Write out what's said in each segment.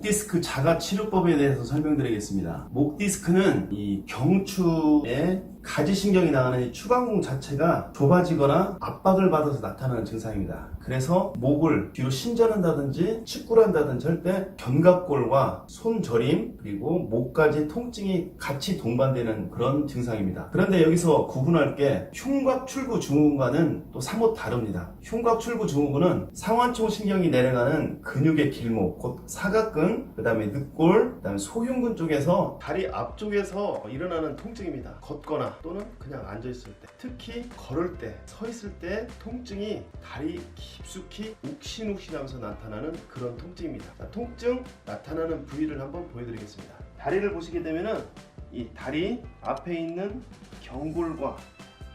디스크 자가 치료법에 대해서 설명드리겠습니다. 목 디스크는 이 경추에 가지신경이 나가는 이 추간공 자체가 좁아지거나 압박을 받아서 나타나는 증상입니다. 그래서 목을 뒤로 신전한다든지 축구를 한다든지 할 때 견갑골과 손저림 그리고 목까지 통증이 같이 동반되는 그런 증상입니다. 그런데 여기서 구분할 게 흉곽출구 증후군과는 또 사뭇 다릅니다. 흉곽출구 증후군은 상완총 신경이 내려가는 근육의 길목, 곧 사각근, 그 다음에 늑골, 그 다음에 소흉근 쪽에서 다리 앞쪽에서 일어나는 통증입니다. 걷거나 또는 그냥 앉아있을 때, 특히 걸을 때, 서 있을 때 통증이 다리 깊숙이 욱신욱신하면서 나타나는 그런 통증입니다. 자, 통증 나타나는 부위를 한번 보여드리겠습니다. 다리를 보시게 되면은 이 다리 앞에 있는 경골과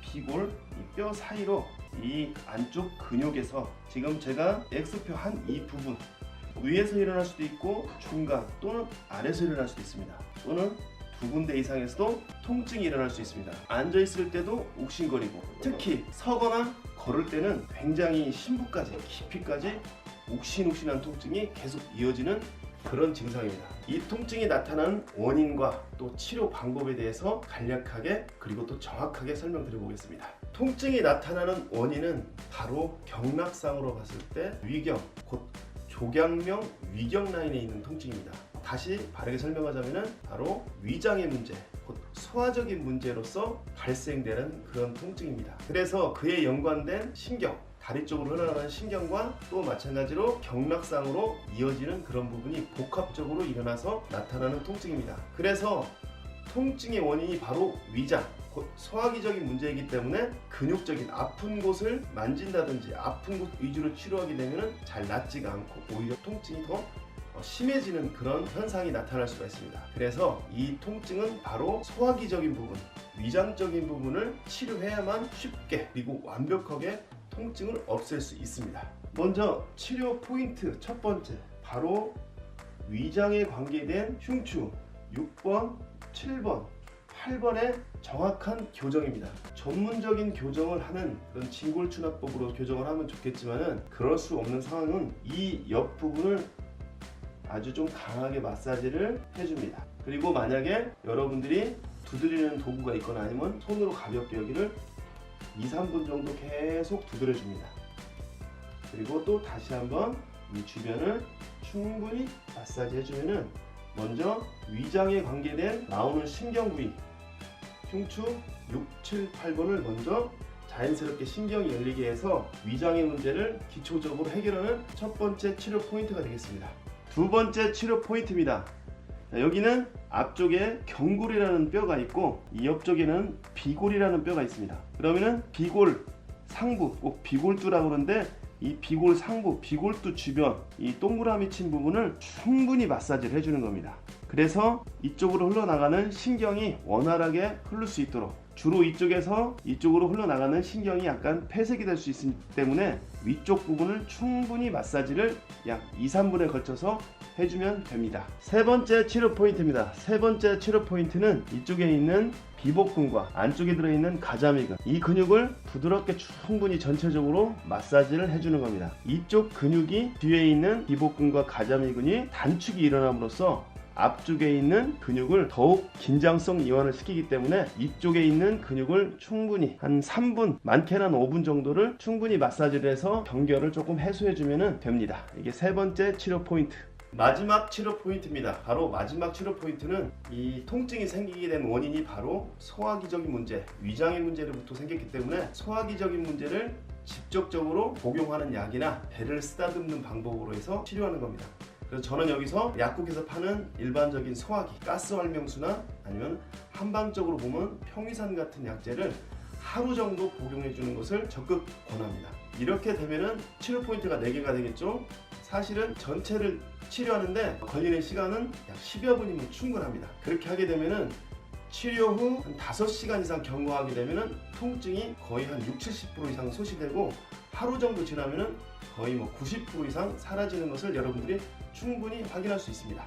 비골, 이 뼈 사이로 이 안쪽 근육에서 지금 제가 X표 한 이 부분 위에서 일어날 수도 있고 중간 또는 아래에서 일어날 수도 있습니다. 또는 두 군데 이상에서도 통증이 일어날 수 있습니다. 앉아있을 때도 욱신거리고 특히 서거나 걸을 때는 굉장히 심부까지 깊이까지 욱신욱신한 통증이 계속 이어지는 그런 증상입니다. 이 통증이 나타나는 원인과 또 치료 방법에 대해서 간략하게 그리고 또 정확하게 설명드려 보겠습니다. 통증이 나타나는 원인은 바로 경락상으로 봤을 때 위경, 곧 조경명 위경 라인에 있는 통증입니다. 다시 바르게 설명하자면 바로 위장의 문제, 곧 소화적인 문제로서 발생되는 그런 통증입니다. 그래서 그에 연관된 신경, 다리 쪽으로 흘러나가는 신경과 또 마찬가지로 경락상으로 이어지는 그런 부분이 복합적으로 일어나서 나타나는 통증입니다. 그래서 통증의 원인이 바로 위장, 곧 소화기적인 문제이기 때문에 근육적인 아픈 곳을 만진다든지 아픈 곳 위주로 치료하게 되면 잘 낫지가 않고 오히려 통증이 더 심해지는 그런 현상이 나타날 수가 있습니다. 그래서 이 통증은 바로 소화기적인 부분, 위장적인 부분을 치료해야만 쉽게 그리고 완벽하게 통증을 없앨 수 있습니다. 먼저 치료 포인트 첫 번째, 바로 위장에 관계된 흉추 6번, 7번, 8번의 정확한 교정입니다. 전문적인 교정을 하는 그런 진골추납법으로 교정을 하면 좋겠지만은 그럴 수 없는 상황은 이 옆 부분을 아주 좀 강하게 마사지를 해줍니다. 그리고 만약에 여러분들이 두드리는 도구가 있거나 아니면 손으로 가볍게 여기를 2-3분 정도 계속 두드려 줍니다. 그리고 또 다시 한번 이 주변을 충분히 마사지 해주면은 먼저 위장에 관계된 나오는 신경 부위 흉추 6, 7, 8번을 먼저 자연스럽게 신경이 열리게 해서 위장의 문제를 기초적으로 해결하는 첫 번째 치료 포인트가 되겠습니다. 두 번째 치료 포인트입니다. 자, 여기는 앞쪽에 경골이라는 뼈가 있고 이 옆쪽에는 비골이라는 뼈가 있습니다. 그러면은 비골 상부, 꼭 비골두라고 그러는데 이 비골 상부, 비골두 주변 이 동그라미 친 부분을 충분히 마사지를 해주는 겁니다. 그래서 이쪽으로 흘러나가는 신경이 원활하게 흐를 수 있도록, 주로 이쪽에서 이쪽으로 흘러나가는 신경이 약간 폐색이 될 수 있기 때문에 위쪽 부분을 충분히 마사지를 약 2-3분에 걸쳐서 해주면 됩니다. 세 번째 치료 포인트입니다. 세 번째 치료 포인트는 이쪽에 있는 비복근과 안쪽에 들어있는 가자미근, 이 근육을 부드럽게 충분히 전체적으로 마사지를 해주는 겁니다. 이쪽 근육이 뒤에 있는 비복근과 가자미근이 단축이 일어남으로써 앞쪽에 있는 근육을 더욱 긴장성 이완을 시키기 때문에 이쪽에 있는 근육을 충분히 한 3분, 많게는 한 5분 정도를 충분히 마사지를 해서 경결을 조금 해소해주면 됩니다. 이게 세 번째 치료 포인트. 마지막 치료 포인트입니다. 바로 마지막 치료 포인트는 이 통증이 생기게 된 원인이 바로 소화기적인 문제, 위장의 문제로부터 생겼기 때문에 소화기적인 문제를 직접적으로 복용하는 약이나 배를 쓰다듬는 방법으로 해서 치료하는 겁니다. 그래서 저는 여기서 약국에서 파는 일반적인 소화기, 가스활명수나 아니면 한방적으로 보면 평위산 같은 약재를 하루 정도 복용해 주는 것을 적극 권합니다. 이렇게 되면은 치료 포인트가 4개가 되겠죠. 사실은 전체를 치료하는데 걸리는 시간은 약 10여 분이면 충분합니다. 그렇게 하게 되면은 치료 후 한 5시간 이상 경과하게 되면은 통증이 거의 한 60-70% 이상 소실되고 하루 정도 지나면은 거의 90% 이상 사라지는 것을 여러분들이 충분히 확인할 수 있습니다.